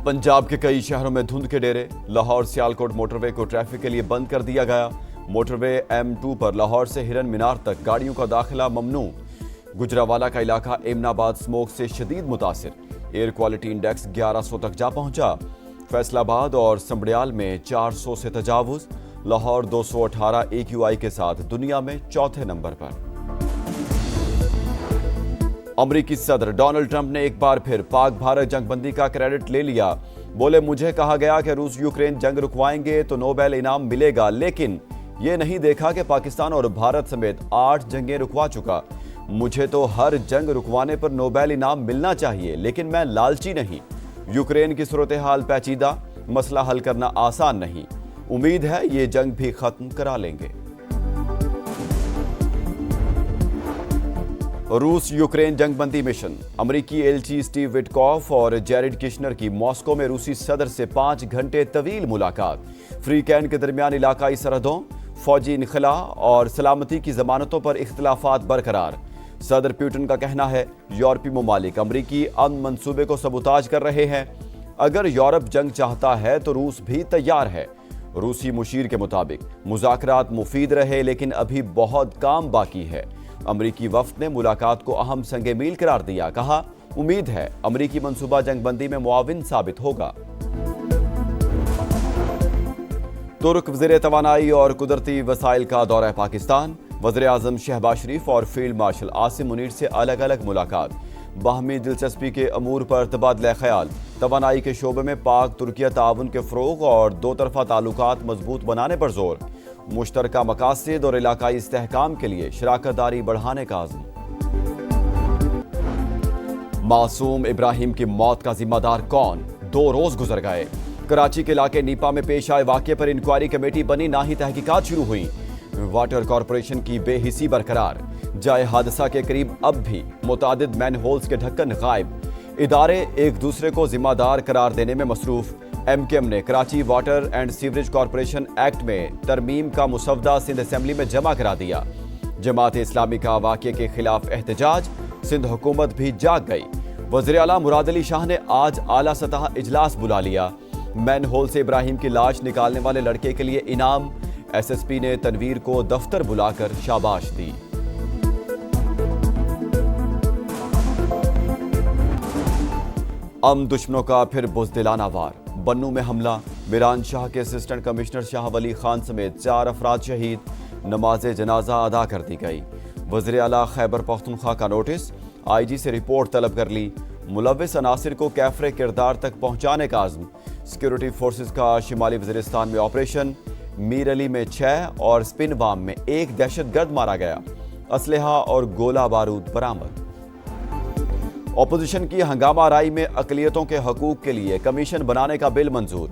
पंजाब के कई शहरों में धुंध के डेरे। लाहौर सियालकोट मोटरवे को ट्रैफिक के लिए बंद कर दिया गया। मोटरवे M2 पर लाहौर से हिरन मीनार तक गाड़ियों का दाखिला ममनू। गुजरावाला का इलाका एमनाबाद स्मोक से शदीद मुतासिर। एयर क्वालिटी इंडेक्स 1100 तक जा पहुंचा। फैसलाबाद और संबड़ियाल में 400 से तजावुज। लाहौर 218 AQI के साथ दुनिया में चौथे नंबर पर। अमरीकी सदर डोनाल्ड ट्रंप ने एक बार फिर पाक भारत जंगबंदी का क्रेडिट ले लिया। बोले, मुझे कहा गया कि रूस यूक्रेन जंग रुकवाएंगे तो नोबेल इनाम मिलेगा, लेकिन ये नहीं देखा कि पाकिस्तान और भारत समेत 8 जंगें रुकवा चुका। मुझे तो हर जंग रुकवाने पर नोबेल इनाम मिलना चाहिए, लेकिन मैं लालची नहीं। यूक्रेन की सूरत हाल पेचीदा, मसला हल करना आसान नहीं। उम्मीद है ये जंग भी खत्म करा लेंगे। रूस यूक्रेन जंगबंदी मिशन। अमरीकी एलची स्टीव विटकॉफ और जेरेड किशनर की मॉस्को में रूसी सदर से 5 घंटे तवील मुलाकात। फ्री कैन के दरमियान इलाकाई सरहदों, फौजी इनखला और सलामती की जमानतों पर इख्तिलाफात बरकरार। सदर पुतिन का कहना है, यूरोपीय ममालिक अमरीकी अमन मंसूबे को सबूताज कर रहे हैं। अगर यूरोप जंग चाहता है तो रूस भी तैयार है। रूसी मुशीर के मुताबिक मुज़ाकरात मुफीद रहे, लेकिन अभी बहुत काम बाकी है। अमरीकी वफ्द ने मुलाकात को अहम संगे मील करार दिया। कहा, उम्मीद है अमरीकी मंसूबा जंगबंदी में मुआविन साबित होगा। तुर्क वज़ीर तवानाई और कुदरती वसाइल का दौरा पाकिस्तान। वज़ीर आज़म शहबाज शरीफ और फील्ड मार्शल आसिम मुनीर से अलग अलग मुलाकात। बाहमी दिलचस्पी के अमूर पर तबादला ख्याल। तवानाई के शोबे में पाक तुर्किया ताउन के फ़रोग़ और दो तरफ़ा ताल्लुकात मजबूत बनाने पर जोर। मुश्तरका मकासद और इलाकाई इस्तेहकाम के लिए शराकतदारी बढ़ाने का आज़म। मासूम इब्राहिम की मौत का जिम्मेदार कौन? 2 रोज गुजर गए। कराची के इलाके नीपा में पेश आए वाक़े पर इंक्वायरी कमेटी बनी, ना ही तहकीकात शुरू हुई। वाटर कॉरपोरेशन की बेहिसी बरकरार। जाए हादसा के करीब अब भी मुतादिद मैन होल्स के ढक्कन गायब। इदारे एक दूसरे को जिम्मेदार करार देने में मसरूफ। MKM ने Karachi water and sewerage corporation act में तरमीम का मुसवदा सिंध असेंबली में जमा करा दिया। जमात इस्लामी का वाक़े के खिलाफ एहतजाज। सिंध हुकूमत भी जाग गई। वज़ीर आला मुराद अली शाह ने आज आला सतह इजलास बुला लिया। मैन होल से इब्राहिम की लाश निकालने वाले लड़के के लिए इनाम। SSP ने तनवीर को दफ्तर बुलाकर शाबाश दी। दुश्मनों का फिर बुज़दिलाना वार। बन्नू में हमला। मिरान शाह के असिस्टेंट कमिश्नर शाह वली खान समेत 4 अफराद शहीद। नमाज जनाजा अदा कर दी गई। वज़ीर आला खैबर पख्तूनख्वा का नोटिस। IG से रिपोर्ट तलब कर ली। मुलव्विस अनासिर को कैफरे किरदार तक पहुंचाने का आज़म। सिक्योरिटी फोर्सेस का शिमाली वज़ीरिस्तान में ऑपरेशन। मीर अली में 6 और स्पिनवाम में 1 दहशतगर्द मारा गया। असलहा और गोला बारूद बरामद। अपोजिशन की हंगामा राई में अक़लियतों के हकूक़ के लिए कमीशन बनाने का बिल मंजूर।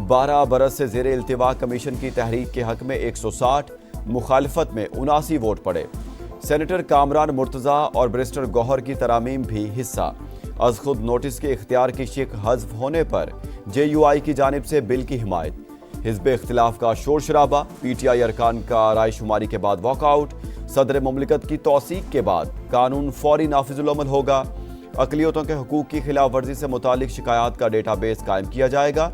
12 बरस से ज़ेरे इल्तिवा कमीशन की तहरीक के हक में 160, मुखालफत में 79 वोट पड़े। सेनेटर कामरान मुर्तज़ा और बैरिस्टर गौहर की तरामीम भी हिस्सा। अज खुद नोटिस के इख्तियार की शिक हज़्फ होने पर JUI की जानिब से बिल की हिमायत। हिज़्ब इख्तिलाफ का शोर शराबा। PTI अरकान का राय शुमारी के बाद वॉकआउट। सदर मुमलिकत की तौसीक के बाद कानून फौरी नाफिजुल अमल होगा। अक़लियतों के हकूक़ की खिलाफ वर्जी से मुतालिक शिकायत का डेटाबेस कायम किया जाएगा।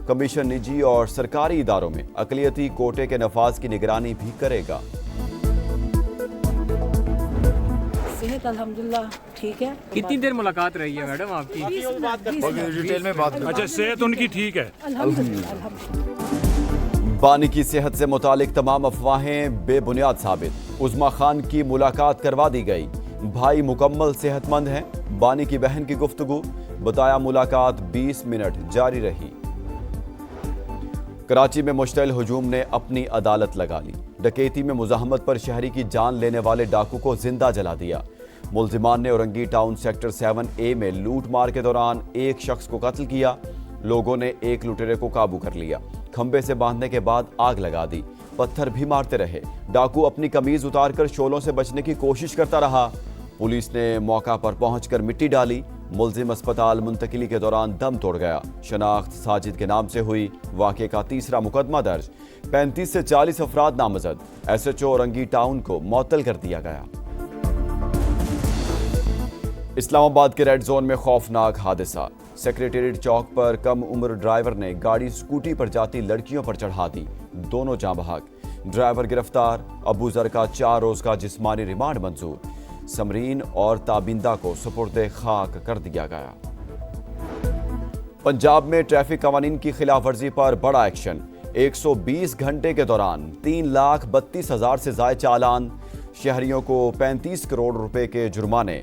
कमीशन निजी और सरकारी इदारों में अक़लियती कोटे के नफाज की निगरानी भी करेगा। सेहत अल्हम्दुलिल्लाह ठीक है। कितनी देर मुलाकात रही है मैडम आपकी? डिटेल में बात। अच्छा, सेहत उनकी ठीक है? अल्हम्दुलिल्लाह। बानी की सेहत से मुतालिक तमाम अफवाहें बेबुनियाद साबित। उज़मा खान की मुलाकात करवा दी गई। भाई मुकम्मल सेहतमंद हैं। बानी की बहन की गुफ्तगू। बताया मुलाकात 20 मिनट जारी रही। कराची में मुश्तइल हुजूम ने अपनी अदालत लगा ली। डकैती में मुज़ाहमत पर शहरी की जान लेने वाले डाकू को जिंदा जला दिया। मुल्जिमान ने औरंगी टाउन सेक्टर 7A में लूट मार के दौरान एक शख्स को कत्ल किया। लोगों ने एक लुटेरे को काबू कर लिया। खंबे से बांधने के बाद आग लगा दी। पत्थर भी मारते रहे। डाकू अपनी कमीज उतारकर शोलों से बचने की कोशिश करता रहा। पुलिस ने मौका पर पहुंचकर मिट्टी डाली। मुल्जिम अस्पताल मुंतकिली के दौरान दम तोड़ गया। शनाख्त साजिद के नाम से हुई। वाक़े का 3रा मुकदमा दर्ज। 35 से 40 अफराद नामजद। SHO औरंगी टाउन को मुअत्तल कर दिया गया। इस्लामाबाद के रेड जोन में खौफनाक हादसा। सेक्रेटेरिएट चौक पर कम उम्र ड्राइवर ने गाड़ी स्कूटी पर जाती लड़कियों पर चढ़ा दी, दोनों जाँ बहक। ड्राइवर गिरफ्तार, अबू जर का 4 रोज का जिस्मानी रिमांड मंजूर। समरीन और ताबिंदा को सुपुर्दे खाक कर दिया गया। पंजाब में ट्रैफिक कवानीन की खिलाफ वर्जी पर बड़ा एक्शन। 120 घंटे के दौरान 3,32,000 से ज्यादा चालान, शहरियों को 35 करोड़ रुपए के जुर्माने,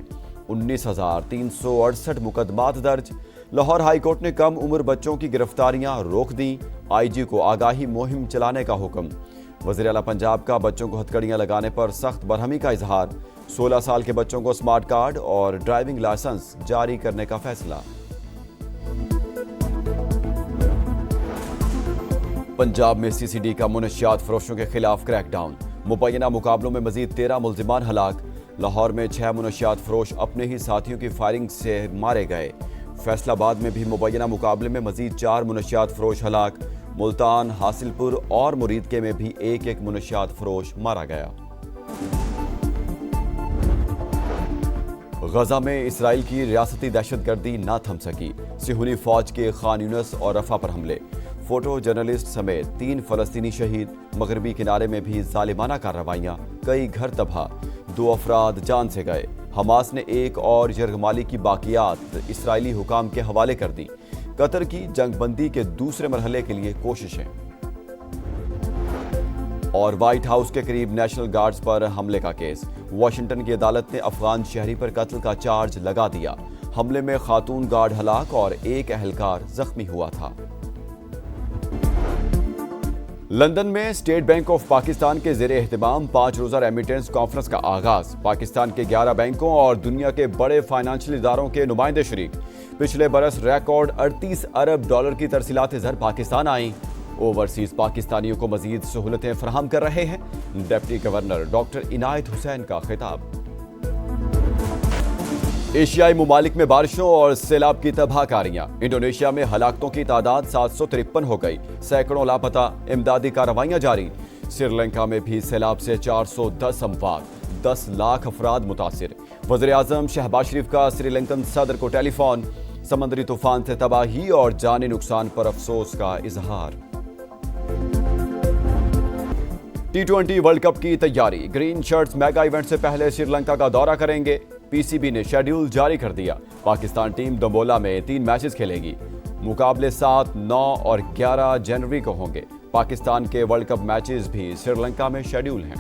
19,368 मुकदमात दर्ज। लाहौर हाई कोर्ट ने कम उम्र बच्चों की गिरफ्तारियां रोक दी, आईजी को आगाही मुहिम चलाने का हुक्म। वज़ीर आला पंजाब का बच्चों को हथकड़ियां लगाने पर सख्त बरहमी का इजहार। 16 साल के बच्चों को स्मार्ट कार्ड और ड्राइविंग लाइसेंस जारी करने का फैसला। पंजाब में सीसीडी का मुनशियात फरोशों के खिलाफ क्रैकडाउन, मुबैना मुकाबलों में मजीद 13 मुल्जिमान हलाक। लाहौर में 6 मुनशियात फरोश अपने ही साथियों की फायरिंग से मारे गए। फैसलाबाद में भी मुबैना मुकाबले में मजीद 4 मुनशियात फरोश हलाक। मुल्तान, हासिलपुर और मुरीदके में भी एक मुनशियात फरोश मारा गया। गजा में इसराइल की रियासती दहशतगर्दी ना थम सकी, सिहूनी फौज के खान यूनिस और रफा पर हमले। फोटो जर्नलिस्ट समेत 3 फलस्तीनी शहीद। मगरबी किनारे में भी जालिमाना कार्रवाइयां, कई घर तबाह, 2 अफराद जान से गए। हमास ने एक और यरगमाली की बाकियात इसराइली हुकाम के हवाले कर दी। कतर की जंगबंदी के दूसरे मरहले के लिए कोशिशें। और व्हाइट हाउस के करीब नेशनल गार्ड्स पर हमले का केस, वाशिंगटन की अदालत ने अफगान शहरी पर कत्ल का चार्ज लगा दिया। हमले में खातून गार्ड हलाक और एक अहलकार जख्मी हुआ था। लंदन में स्टेट बैंक ऑफ पाकिस्तान के ज़ेरे एहतमाम 5 रोज़ा रेमिटेंस कॉन्फ्रेंस का आगाज। पाकिस्तान के 11 बैंकों और दुनिया के बड़े फाइनेंशियल इदारों के नुमाइंदे शरीक। पिछले बरस रिकॉर्ड 38 अरब डॉलर की तरसीलात ज़र पाकिस्तान आई। ओवरसीज पाकिस्तानियों को मजीद सहूलतें फराहम कर रहे हैं, डिप्टी गवर्नर डॉक्टर इनायत हुसैन का खिताब। एशियाई मुमालिक में बारिशों और सैलाब की तबाहकारियां, इंडोनेशिया में हलाकतों की तादाद 753 हो गई, सैकड़ों लापता, इमदादी कार्रवाइयां जारी। श्रीलंका में भी सैलाब से 410 अमवात, 10 लाख अफराद मुतासिर। वज़ीर आज़म शहबाज शरीफ का श्रीलंकन सदर को टेलीफोन, समंदरी तूफान से तबाही और जानी नुकसान पर अफसोस का इजहार। T20 वर्ल्ड कप की तैयारी, ग्रीन शर्ट्स मेगा इवेंट से पहले श्रीलंका का दौरा करेंगे। पीसीबी ने शेड्यूल जारी कर दिया। पाकिस्तान टीम दंबोला में 3 मैचेस खेलेगी। मुकाबले 7, 9 और 11 जनवरी को होंगे। पाकिस्तान के वर्ल्ड कप मैचेस भी श्रीलंका में शेड्यूल हैं।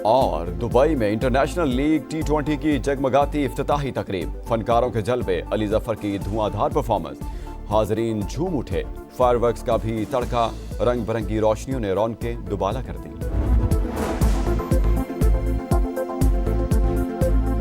और दुबई में इंटरनेशनल लीग T20 की जगमगाती इफ्तिताही तकरीब, फनकारों के जलवे, अली जफर की धुआंधार परफॉर्मेंस, हाजरीन झूम उठे। फायरवर्क्स का भी तड़का, रंग बिरंगी रोशनियों ने रौनकें दुबाला कर दी।